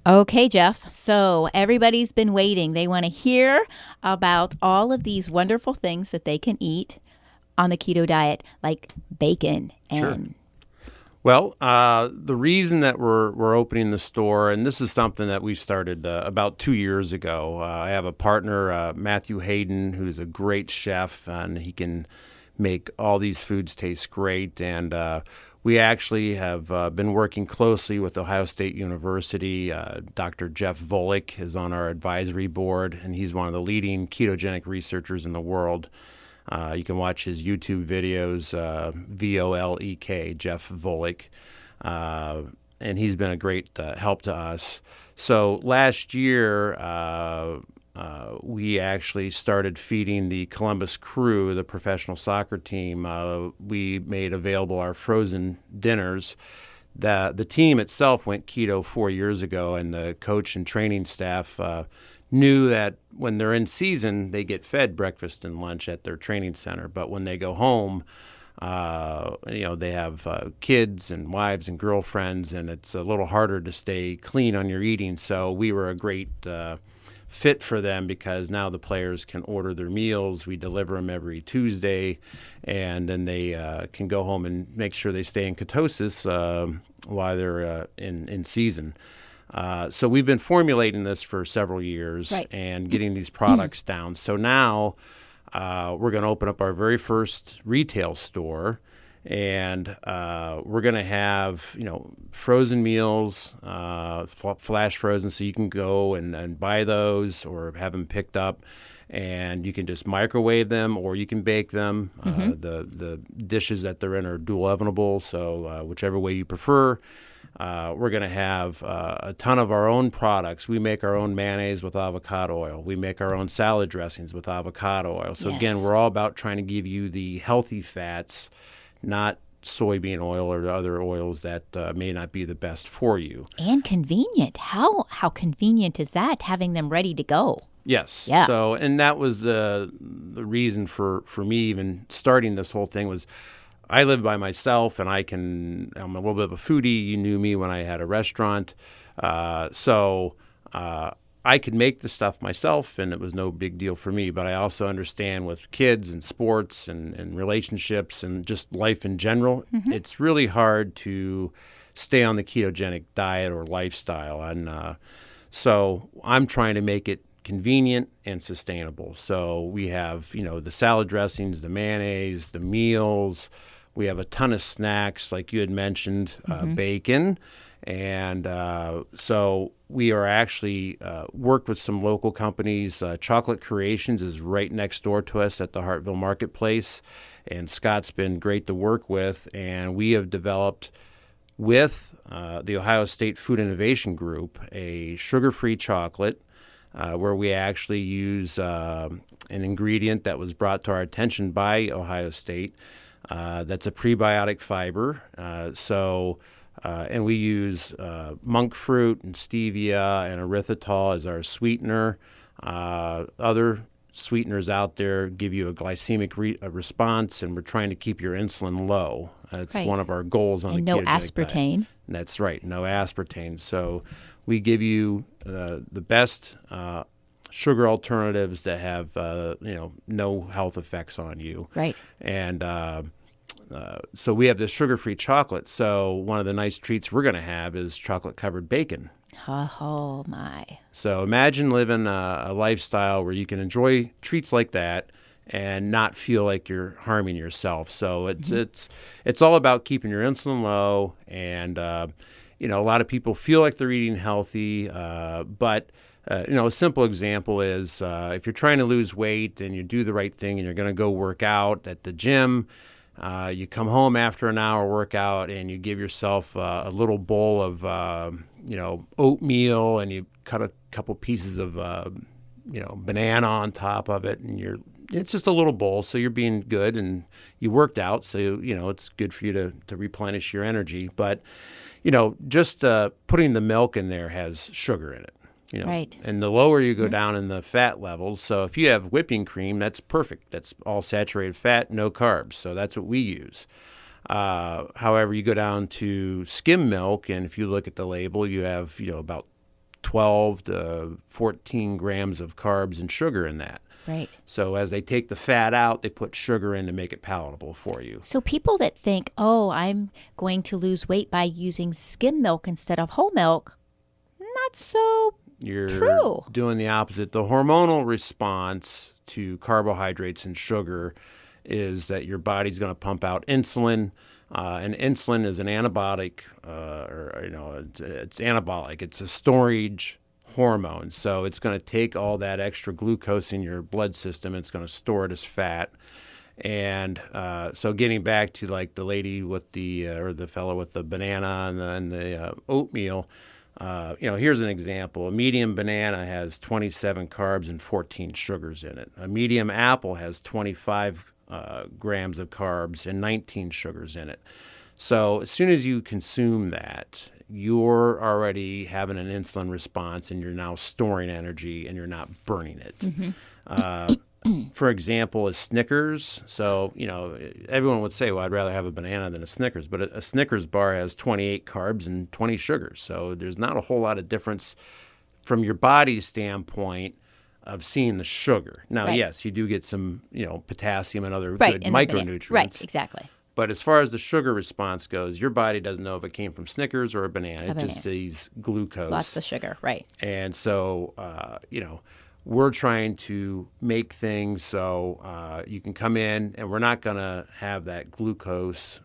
Okay, Jeff. So everybody's been waiting. They want to hear about all of these wonderful things that they can eat on the keto diet, like bacon Sure. and Well, the reason that we're opening the store, and this is something that we started about 2 years ago. I have a partner, Matthew Hayden, who's a great chef, and he can make all these foods taste great. And we actually have been working closely with Ohio State University. Dr. Jeff Volek is on our advisory board, and he's one of the leading ketogenic researchers in the world. You can watch his YouTube videos, Volek, Jeff Volek, and he's been a great help to us. So last year, we actually started feeding the Columbus Crew, the professional soccer team. We made available our frozen dinners. The team itself went keto 4 years ago, and the coach and training staff knew that when they're in season, they get fed breakfast and lunch at their training center. But when they go home, they have kids and wives and girlfriends, and it's a little harder to stay clean on your eating. So we were a great fit for them because now the players can order their meals. We deliver them every Tuesday, and then they can go home and make sure they stay in ketosis while they're in season. So we've been formulating this for several years Right. and getting these products down. So now we're going to open up our very first retail store, and we're going to have frozen meals, flash frozen, so you can go and buy those or have them picked up. And you can just microwave them, or you can bake them. The dishes that they're in are dual ovenable, so whichever way you prefer. We're going to have a ton of our own products. We make our own mayonnaise with avocado oil. We make our own salad dressings with avocado oil. So again, we're all about trying to give you the healthy fats, not soybean oil or other oils that may not be the best for you. and convenient. How convenient is that, having them ready to go? Yes. Yeah. So, and that was the reason for me even starting this whole thing was I live by myself, and I'm a little bit of a foodie. You knew me when I had a restaurant. So I could make the stuff myself, and it was no big deal for me. But I also understand with kids and sports and relationships and just life in general, it's really hard to stay on the ketogenic diet or lifestyle. And so I'm trying to make it convenient and sustainable. So we have, the salad dressings, the mayonnaise, the meals. We have a ton of snacks, like you had mentioned, bacon. And so we are actually worked with some local companies. Chocolate Creations is right next door to us at the Hartville Marketplace. And Scott's been great to work with. And we have developed with the Ohio State Food Innovation Group a sugar-free chocolate where we actually use an ingredient that was brought to our attention by Ohio State. That's a prebiotic fiber. And we use monk fruit and stevia and erythritol as our sweetener. Other sweeteners out there give you a glycemic response, and we're trying to keep your insulin low. That's Right. one of our goals on And the no ketogenic diet. aspartame. That's right, no aspartame. So we give you the best sugar alternatives that have no health effects on you. Right. And so we have this sugar-free chocolate. So one of the nice treats we're going to have is chocolate-covered bacon. Oh my. So imagine living a lifestyle where you can enjoy treats like that and not feel like you're harming yourself. So it's all about keeping your insulin low. And a lot of people feel like they're eating healthy, but a simple example is if you're trying to lose weight and you do the right thing and you're going to go work out at the gym. You come home after an hour workout and you give yourself a little bowl of, oatmeal, and you cut a couple pieces of, banana on top of it, and it's just a little bowl, so you're being good, and you worked out, so it's good for you to replenish your energy. But just putting the milk in there has sugar in it. Right. And the lower you go down in the fat levels, so if you have whipping cream, that's perfect. That's all saturated fat, no carbs. So that's what we use. However, you go down to skim milk, and if you look at the label, you have about 12 to 14 grams of carbs and sugar in that. Right. So as they take the fat out, they put sugar in to make it palatable for you. So people that think, oh, I'm going to lose weight by using skim milk instead of whole milk, not so You're true. doing the opposite. The hormonal response to carbohydrates and sugar is that your body's going to pump out insulin, and insulin is an antibiotic, it's anabolic. It's a storage hormone. So it's going to take all that extra glucose in your blood system. It's going to store it as fat. And so getting back to like the lady with or the fellow with the banana and the oatmeal, here's an example. A medium banana has 27 carbs and 14 sugars in it. A medium apple has 25 grams of carbs and 19 sugars in it. So as soon as you consume that, you're already having an insulin response and you're now storing energy and you're not burning it. For example, is Snickers. So, everyone would say, well, I'd rather have a banana than a Snickers. But a Snickers bar has 28 carbs and 20 sugars. So there's not a whole lot of difference from your body's standpoint of seeing the sugar. Now, yes, you do get some, potassium and other good micronutrients. Right, exactly. But as far as the sugar response goes, your body doesn't know if it came from Snickers or a banana. It just sees glucose. Lots of sugar, right. And so, we're trying to make things so you can come in and we're not going to have that glucose,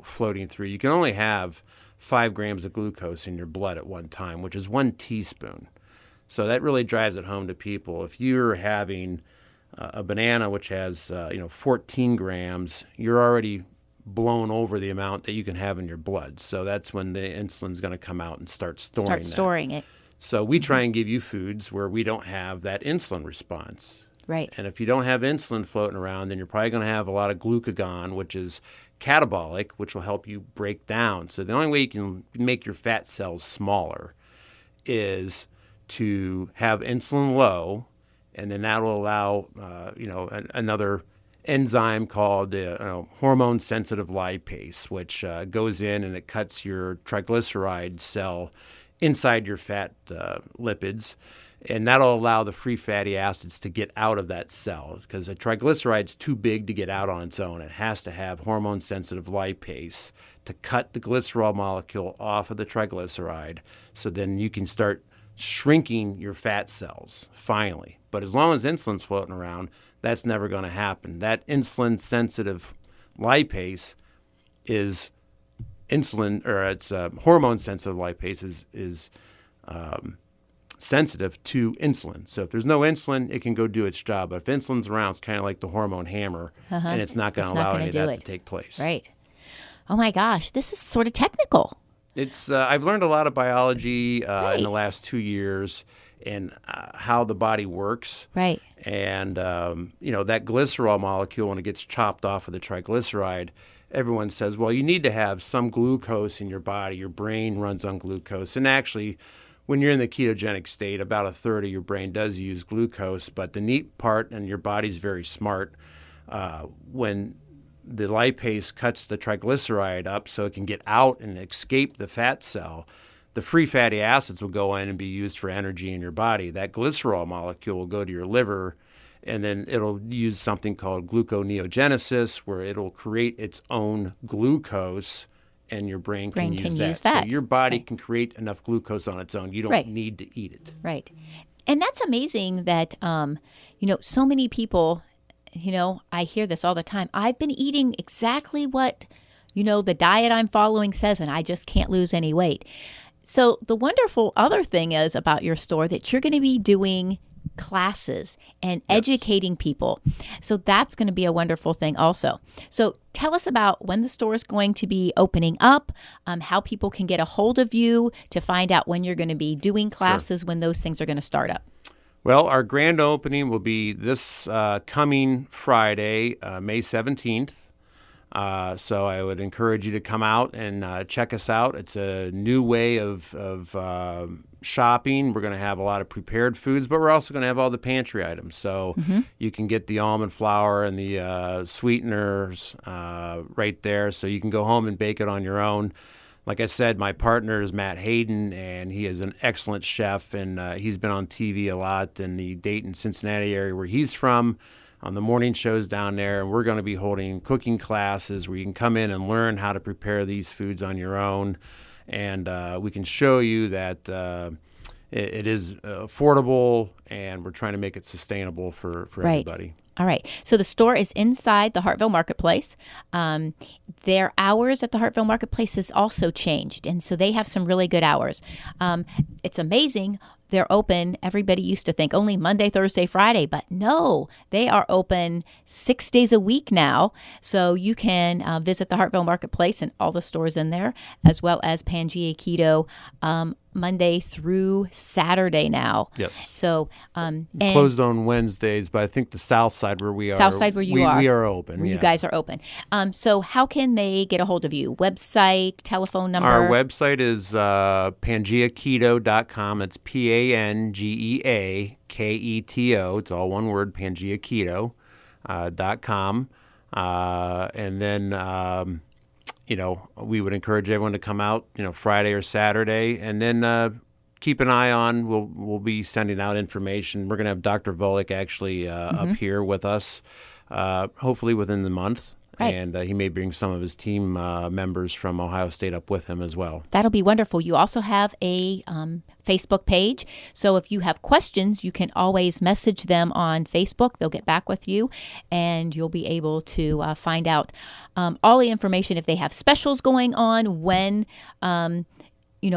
floating through. You can only have 5 grams of glucose in your blood at one time, which is 1 teaspoon. So that really drives it home to people. If you're having a banana which has 14 grams, you're already blown over the amount that you can have in your blood. So that's when the insulin's going to come out and start storing it. So we try and give you foods where we don't have that insulin response. Right. And if you don't have insulin floating around, then you're probably going to have a lot of glucagon, which is catabolic, which will help you break down. So the only way you can make your fat cells smaller is to have insulin low, and then that will allow, another enzyme called hormone-sensitive lipase, which goes in and it cuts your triglyceride cell inside your fat lipids, and that'll allow the free fatty acids to get out of that cell because a triglyceride's too big to get out on its own. It has to have hormone-sensitive lipase to cut the glycerol molecule off of the triglyceride, so then you can start shrinking your fat cells finally. But as long as insulin's floating around, that's never going to happen. That insulin-sensitive lipase is hormone-sensitive lipase is sensitive to insulin. So if there's no insulin, it can go do its job. But if insulin's around, it's kind of like the hormone hammer, and it's not going to allow any of that to take place. Right. Oh my gosh, this is sort of technical. It's I've learned a lot of biology in the last 2 years and how the body works. Right. And that glycerol molecule, when it gets chopped off of the triglyceride, everyone says, well, you need to have some glucose in your body. Your brain runs on glucose. And actually, when you're in the ketogenic state, about a third of your brain does use glucose. But the neat part, and your body's very smart, when the lipase cuts the triglyceride up so it can get out and escape the fat cell, the free fatty acids will go in and be used for energy in your body. That glycerol molecule will go to your liver, and then it'll use something called gluconeogenesis, where it'll create its own glucose, and your brain can use that. So your body can create enough glucose on its own. You don't need to eat it. Right. And that's amazing that, so many people, I hear this all the time. I've been eating exactly what, the diet I'm following says, and I just can't lose any weight. So the wonderful other thing is about your store that you're going to be doing classes and educating people. So that's going to be a wonderful thing also. So tell us about when the store is going to be opening up, how people can get a hold of you to find out when you're going to be doing classes, when those things are going to start up. Well, our grand opening will be this coming Friday, May 17th. So I would encourage you to come out and check us out. It's a new way of shopping. We're going to have a lot of prepared foods, but we're also going to have all the pantry items. So you can get the almond flour and the sweeteners right there. So you can go home and bake it on your own. Like I said, my partner is Matt Hayden, and he is an excellent chef, and he's been on TV a lot in the Dayton, Cincinnati area where he's from, on the morning shows down there. And we're going to be holding cooking classes where you can come in and learn how to prepare these foods on your own. And we can show you that it is affordable, and we're trying to make it sustainable for everybody. All right. So the store is inside the Hartville Marketplace. Their hours at the Hartville Marketplace has also changed, and so they have some really good hours. It's amazing. They're open. Everybody used to think only Monday, Thursday, Friday, but no, they are open 6 days a week now. So you can visit the Hartville Marketplace and all the stores in there, as well as Pangea Keto Monday through Saturday now. Yes. So closed on Wednesdays, but I think the south side where we are. South side where you are. We are open. Where you guys are open. So how can they get a hold of you? Website, telephone number? Our website is pangeaketo.com. It's PANGEAKETO. It's all one word, pangeaketo.com. And then we would encourage everyone to come out, Friday or Saturday, and then keep an eye on. We'll be sending out information. We're going to have Dr. Volek actually up here with us, hopefully within the month. Right. And he may bring some of his team members from Ohio State up with him as well. That'll be wonderful. You also have a Facebook page. So if you have questions, you can always message them on Facebook. They'll get back with you, and you'll be able to find out all the information if they have specials going on, when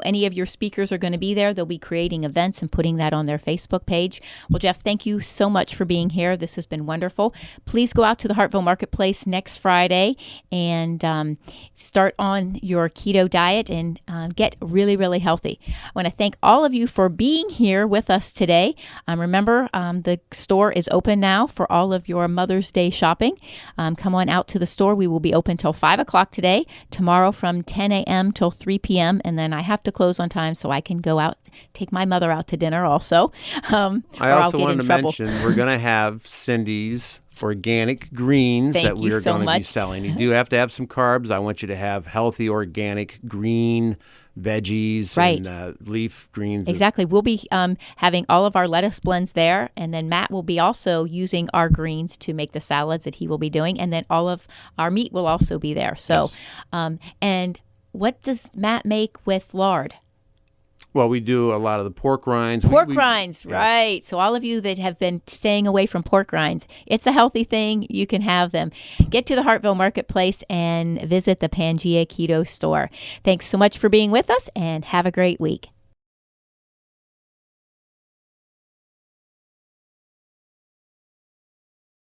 any of your speakers are going to be there. They'll be creating events and putting that on their Facebook page. Well, Jeff, thank you so much for being here. This has been wonderful. Please go out to the Hartville Marketplace next Friday and start on your keto diet and get really, really healthy. I want to thank all of you for being here with us today. Remember, the store is open now for all of your Mother's Day shopping. Come on out to the store. We will be open till 5 o'clock today, tomorrow from 10 a.m. till 3 p.m., and then I have to close on time so I can go out, take my mother out to dinner also. I also wanted to mention we're going to have Cindy's organic greens that we are going to be selling. You do have to have some carbs. I want you to have healthy organic green veggies and leaf greens. Exactly. We'll be having all of our lettuce blends there, and then Matt will be also using our greens to make the salads that he will be doing, and then all of our meat will also be there. So, yes. And what does Matt make with lard? Well, we do a lot of the pork rinds. Rinds, right. So all of you that have been staying away from pork rinds, it's a healthy thing. You can have them. Get to the Hartville Marketplace and visit the Pangea Keto store. Thanks so much for being with us, and have a great week.